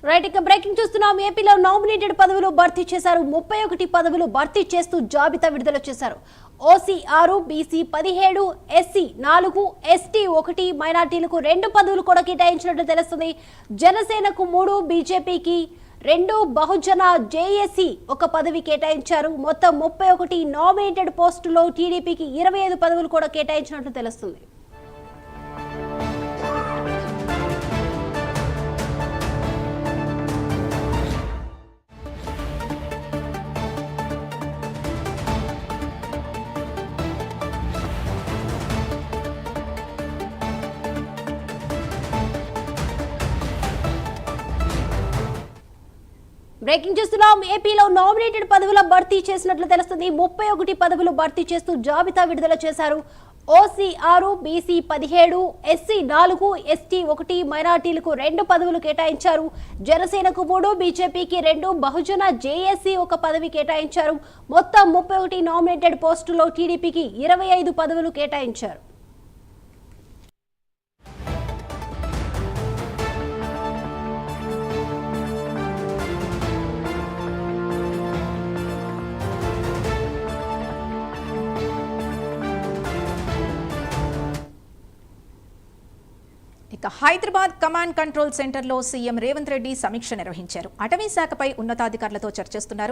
Right, ఇక breaking చూస్తున్నాం. ఏపీలో నామినేటెడ్ పదవులు భర్తీ చేశారు. 31 పదవులు భర్తీ చేస్తూ జాబితా విడుదల చేశారు. ఓసీ 6, బీసీ 17, ఎస్సీ 4, ఎస్టీ 1, మైనార్టీలకు 2 పదవులు కూడా కేటాయించినట్లు తెలుస్తుంది. జనసేనకు 3, బీజేపీకి 2, బహుజన జేఏసీ 1 పదవి కేటాయించారు. మొత్తం 31 నామినేటెడ్ పోస్టులో టీడీపీకి 25 పదవులు కూడా కేటాయించినట్లు తెలుస్తుంది. బ్రేకింగ్ చూస్తున్నాం. ఏపీలో నామినేటెడ్ పదవుల భర్తీ చేసినట్లు తెలుస్తుంది. 31 పదవులు భర్తీ చేస్తూ జాబితా విడుదల చేశారు. ఓసీ 6, బీసీ 17, ఎస్సీ 4, ఎస్టీ 1, మైనార్టీలకు 2 పదవులు కేటాయించారు. జనసేనకు 3, బీజేపీకి 2, బహుజన జేఏసీ 1 పదవి కేటాయించారు. మొత్తం 31 నామినేటెడ్ పోస్టులో టీడీపీకి 25 పదవులు కేటాయించారు. ఇక హైదరాబాద్ కమాండ్ కంట్రోల్ సెంటర్లో సీఎం రేవంత్ రెడ్డి సమీక్ష నిర్వహించారు. అటవీ శాఖపై ఉన్నతాధికారులతో చర్చిస్తున్నారు.